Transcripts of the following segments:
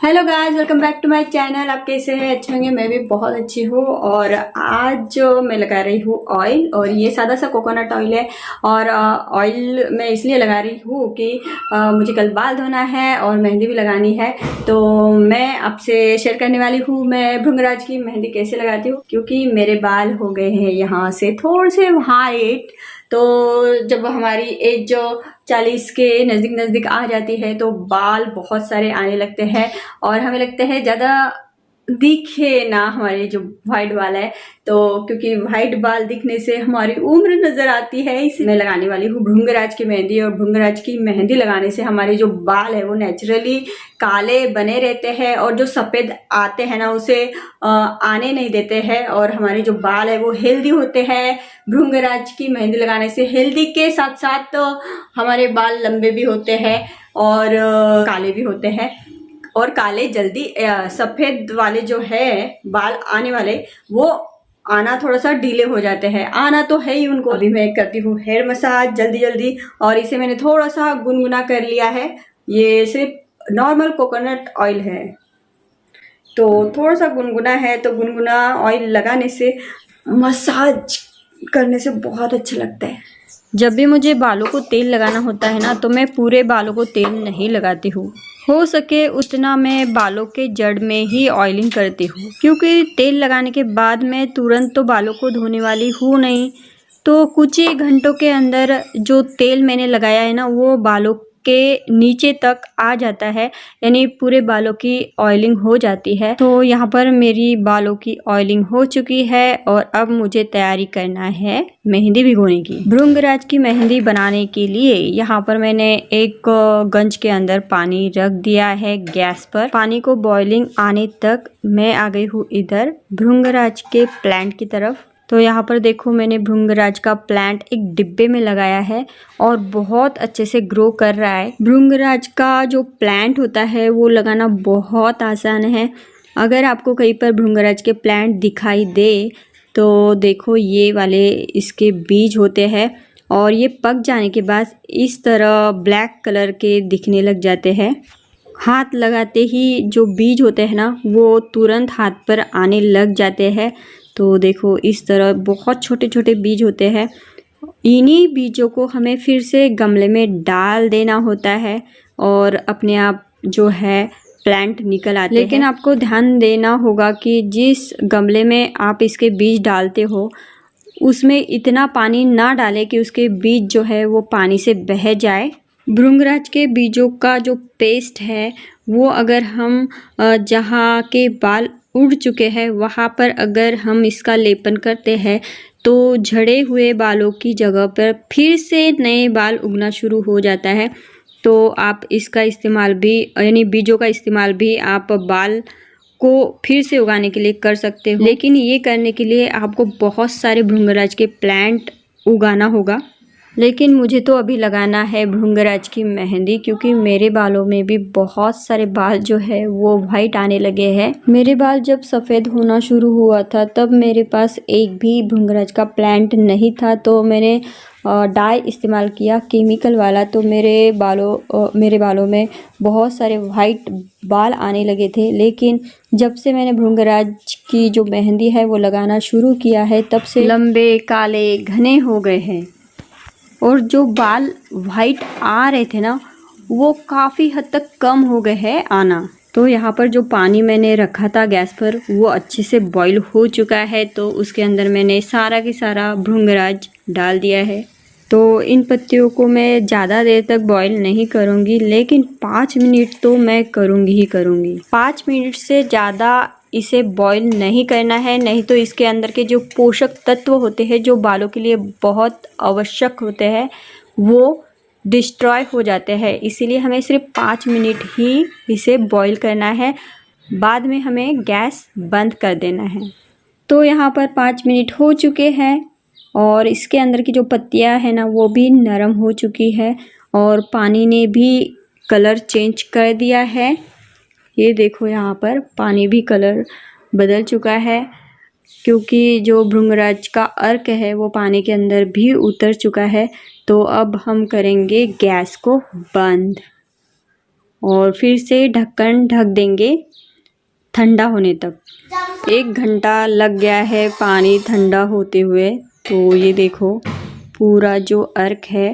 Hello guys, welcome back to my channel. आप कैसे हैं? अच्छे होंगे। मैं भी बहुत अच्छी हूँ। और आज जो मैं लगा रही हूँ ऑयल, और ये सादा सा कोकोनट ऑयल है। और ऑयल मैं इसलिए लगा रही हूँ कि मुझे कल बाल धोना है और मेहंदी भी लगानी है। तो मैं आपसे शेयर करने वाली हूँ मैं भृंगराज की मेहंदी कैसे लगाती हूँ, क्योंकि मेरे बाल हो गए हैं यहाँ से थोड़े से हाइट। तो जब हमारी एज जो 40 के नज़दीक नज़दीक आ जाती है तो बाल बहुत सारे आने लगते हैं और हमें लगता है ज़्यादा दिखे ना हमारे जो वाइट बाल है। तो क्योंकि वाइट बाल दिखने से हमारी उम्र नजर आती है, इसलिए मैं लगाने वाली हूँ भृंगराज की मेहंदी। और भृंगराज की मेहंदी लगाने से हमारे जो बाल है वो नेचुरली काले बने रहते हैं और जो सफ़ेद आते हैं ना उसे आने नहीं देते हैं, और हमारे जो बाल है वो हेल्दी होते हैं। भृंगराज की मेहंदी लगाने से हेल्दी के साथ साथ हमारे बाल लंबे भी होते हैं और काले भी होते हैं। और काले जल्दी सफ़ेद वाले जो है बाल आने वाले वो आना थोड़ा सा डिले हो जाते हैं। आना तो है ही उनको। अभी मैं करती हूँ हेयर मसाज जल्दी जल्दी, और इसे मैंने थोड़ा सा गुनगुना कर लिया है। ये सिर्फ नॉर्मल कोकोनट ऑयल है, तो थोड़ा सा गुनगुना है। तो गुनगुना ऑयल लगाने से, मसाज करने से बहुत अच्छा लगता है। जब भी मुझे बालों को तेल लगाना होता है ना, तो मैं पूरे बालों को तेल नहीं लगाती हूँ। हो सके उतना मैं बालों के जड़ में ही ऑयलिंग करती हूँ, क्योंकि तेल लगाने के बाद मैं तुरंत तो बालों को धोने वाली हूँ नहीं। तो कुछ ही घंटों के अंदर जो तेल मैंने लगाया है ना वो बालों के नीचे तक आ जाता है, यानी पूरे बालों की ऑयलिंग हो जाती है। तो यहाँ पर मेरी बालों की ऑयलिंग हो चुकी है और अब मुझे तैयारी करना है मेहंदी भिगोने की। भृंगराज की मेहंदी बनाने के लिए यहाँ पर मैंने एक गंज के अंदर पानी रख दिया है गैस पर। पानी को बॉइलिंग आने तक मैं आ गई हूँ इधर भृंगराज के प्लांट की तरफ। तो यहाँ पर देखो मैंने भृंगराज का प्लांट एक डिब्बे में लगाया है और बहुत अच्छे से ग्रो कर रहा है। भृंगराज का जो प्लांट होता है वो लगाना बहुत आसान है। अगर आपको कहीं पर भृंगराज के प्लांट दिखाई दे तो देखो ये वाले इसके बीज होते हैं, और ये पक जाने के बाद इस तरह ब्लैक कलर के दिखने लग जाते हैं। हाथ लगाते ही जो बीज होते हैं ना वो तुरंत हाथ पर आने लग जाते हैं। तो देखो इस तरह बहुत छोटे छोटे बीज होते हैं। इन्हीं बीजों को हमें फिर से गमले में डाल देना होता है और अपने आप जो है प्लांट निकल आते हैं। लेकिन आपको ध्यान देना होगा कि जिस गमले में आप इसके बीज डालते हो उसमें इतना पानी ना डालें कि उसके बीज जो है वो पानी से बह जाए। भृंगराज के बीजों का जो पेस्ट है वो अगर हम जहाँ के बाल उड़ चुके हैं वहाँ पर अगर हम इसका लेपन करते हैं तो झड़े हुए बालों की जगह पर फिर से नए बाल उगना शुरू हो जाता है। तो आप इसका इस्तेमाल भी, यानी बीजों का इस्तेमाल भी आप बाल को फिर से उगाने के लिए कर सकते हो। लेकिन ये करने के लिए आपको बहुत सारे भृंगराज के प्लांट उगाना होगा। लेकिन मुझे तो अभी लगाना है भृंगराज की मेहंदी, क्योंकि मेरे बालों में भी बहुत सारे बाल जो है वो वाइट आने लगे हैं। मेरे बाल जब सफ़ेद होना शुरू हुआ था तब मेरे पास एक भी भृंगराज का प्लांट नहीं था, तो मैंने डाई इस्तेमाल किया केमिकल वाला। तो मेरे बालों में बहुत सारे वाइट बाल आने लगे थे। लेकिन जब से मैंने भृंगराज की जो मेहंदी है वो लगाना शुरू किया है तब से लंबे काले घने हो गए हैं, और जो बाल वाइट आ रहे थे ना वो काफ़ी हद तक कम हो गए हैं आना। तो यहाँ पर जो पानी मैंने रखा था गैस पर वो अच्छे से बॉईल हो चुका है, तो उसके अंदर मैंने सारा की सारा भृंगराज डाल दिया है। तो इन पत्तियों को मैं ज़्यादा देर तक बॉईल नहीं करूँगी, लेकिन 5 मिनट तो मैं करूँगी ही करूँगी। 5 मिनट से ज़्यादा इसे बॉईल नहीं करना है, नहीं तो इसके अंदर के जो पोषक तत्व होते हैं जो बालों के लिए बहुत आवश्यक होते हैं वो डिस्ट्रॉय हो जाते हैं। इसीलिए हमें सिर्फ 5 मिनट ही इसे बॉईल करना है, बाद में हमें गैस बंद कर देना है। तो यहाँ पर 5 मिनट हो चुके हैं और इसके अंदर की जो पत्तियाँ हैं ना वो भी नरम हो चुकी है और पानी ने भी कलर चेंज कर दिया है। ये देखो यहाँ पर पानी भी कलर बदल चुका है, क्योंकि जो भृंगराज का अर्क है वो पानी के अंदर भी उतर चुका है। तो अब हम करेंगे गैस को बंद। और फिर से ढक्कन ढक देंगे ठंडा होने तक। 1 घंटा लग गया है पानी ठंडा होते हुए। तो ये देखो पूरा जो अर्क है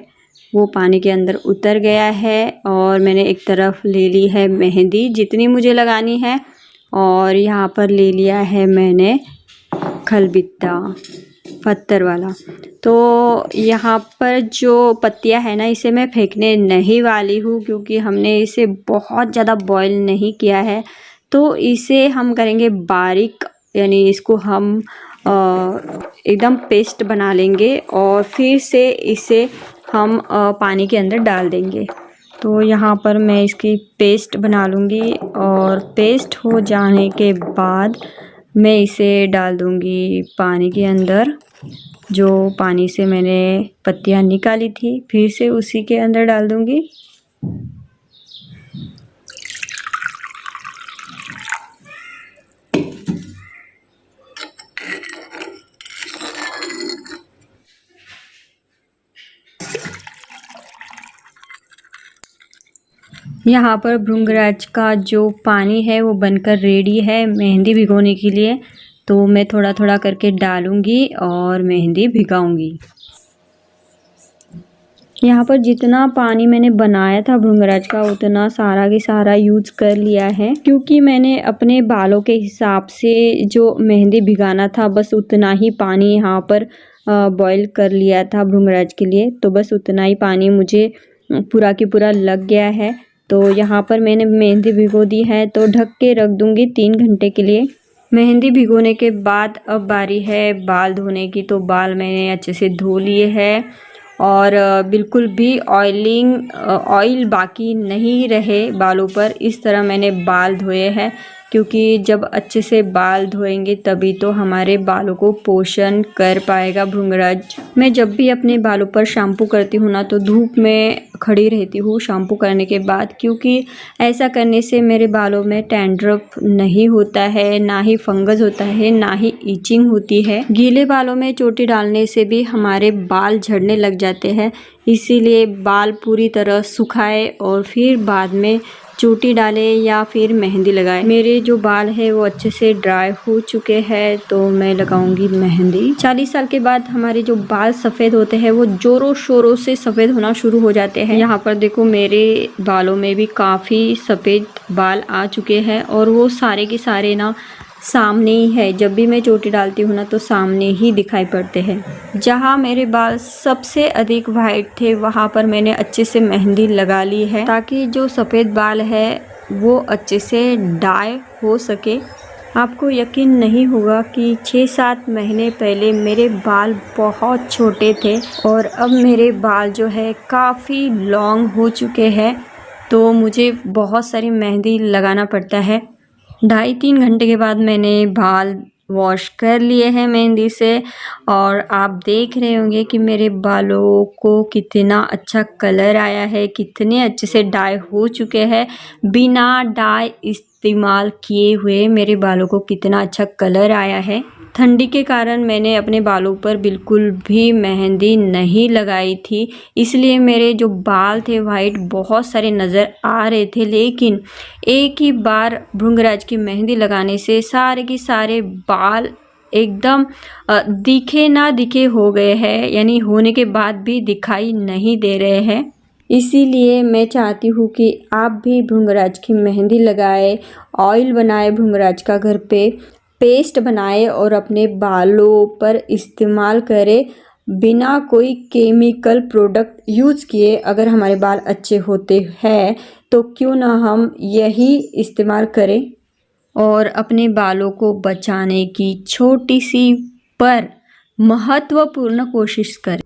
वो पानी के अंदर उतर गया है। और मैंने एक तरफ ले ली है मेहंदी जितनी मुझे लगानी है, और यहाँ पर ले लिया है मैंने खलबित्ता पत्थर वाला। तो यहाँ पर जो पत्तियाँ है ना, इसे मैं फेंकने नहीं वाली हूँ क्योंकि हमने इसे बहुत ज़्यादा बॉईल नहीं किया है। तो इसे हम करेंगे बारीक, यानी इसको हम एकदम पेस्ट बना लेंगे और फिर से इसे हम पानी के अंदर डाल देंगे। तो यहाँ पर मैं इसकी पेस्ट बना लूँगी और पेस्ट हो जाने के बाद मैं इसे डाल दूँगी पानी के अंदर। जो पानी से मैंने पत्तियाँ निकाली थी फिर से उसी के अंदर डाल दूँगी। यहाँ पर भृंगराज का जो पानी है वो बनकर रेडी है मेहंदी भिगोने के लिए। तो मैं थोड़ा थोड़ा करके डालूँगी और मेहंदी भिगाऊँगी। यहाँ पर जितना पानी मैंने बनाया था भृंगराज का उतना सारा की सारा यूज कर लिया है, क्योंकि मैंने अपने बालों के हिसाब से जो मेहंदी भिगाना था बस उतना ही पानी यहाँ पर बॉईल कर लिया था भृंगराज के लिए। तो बस उतना ही पानी मुझे पूरा की पूरा लग गया है। तो यहाँ पर मैंने मेहंदी भिगो दी है तो ढक के रख दूँगी 3 घंटे के लिए। मेहंदी भिगोने के बाद अब बारी है बाल धोने की। तो बाल मैंने अच्छे से धो लिए हैं और बिल्कुल भी ऑयल बाकी नहीं रहे बालों पर। इस तरह मैंने बाल धोए हैं, क्योंकि जब अच्छे से बाल धोएंगे तभी तो हमारे बालों को पोषण कर पाएगा भृंगराज। मैं जब भी अपने बालों पर शैम्पू करती हूँ ना तो धूप में खड़ी रहती हूँ शैम्पू करने के बाद, क्योंकि ऐसा करने से मेरे बालों में डैंड्रफ नहीं होता है, ना ही फंगस होता है, ना ही ईचिंग होती है। गीले बालों में चोटी डालने से भी हमारे बाल झड़ने लग जाते हैं, इसीलिए बाल पूरी तरह सुखाए और फिर बाद में चोटी डाले या फिर मेहंदी लगाए। मेरे जो बाल है वो अच्छे से ड्राई हो चुके हैं तो मैं लगाऊंगी मेहंदी। 40 साल के बाद हमारे जो बाल सफ़ेद होते हैं वो जोरों शोरों से सफ़ेद होना शुरू हो जाते हैं। यहाँ पर देखो मेरे बालों में भी काफ़ी सफ़ेद बाल आ चुके हैं और वो सारे के सारे ना सामने ही है। जब भी मैं चोटी डालती हूँ ना तो सामने ही दिखाई पड़ते हैं। जहाँ मेरे बाल सबसे अधिक वाइट थे वहाँ पर मैंने अच्छे से मेहंदी लगा ली है, ताकि जो सफ़ेद बाल है वो अच्छे से डाई हो सके। आपको यकीन नहीं होगा कि 6-7 महीने पहले मेरे बाल बहुत छोटे थे और अब मेरे बाल जो है काफ़ी लॉन्ग हो चुके हैं। तो मुझे बहुत सारी मेहंदी लगाना पड़ता है। 2.5-3 घंटे के बाद मैंने बाल वॉश कर लिए हैं मेहंदी से और आप देख रहे होंगे कि मेरे बालों को कितना अच्छा कलर आया है, कितने अच्छे से डाई हो चुके हैं। बिना डाई इस्तेमाल किए हुए मेरे बालों को कितना अच्छा कलर आया है। ठंडी के कारण मैंने अपने बालों पर बिल्कुल भी मेहंदी नहीं लगाई थी, इसलिए मेरे जो बाल थे वाइट बहुत सारे नज़र आ रहे थे। लेकिन एक ही बार भृंगराज की मेहंदी लगाने से सारे के सारे बाल एकदम दिखे ना दिखे हो गए हैं, यानी होने के बाद भी दिखाई नहीं दे रहे हैं। इसीलिए मैं चाहती हूँ कि आप भी भृंगराज की मेहंदी लगाए, ऑयल बनाए भृंगराज का घर पे, पेस्ट बनाए और अपने बालों पर इस्तेमाल करें बिना कोई केमिकल प्रोडक्ट यूज़ किए। अगर हमारे बाल अच्छे होते हैं तो क्यों ना हम यही इस्तेमाल करें और अपने बालों को बचाने की छोटी सी पर महत्वपूर्ण कोशिश करें।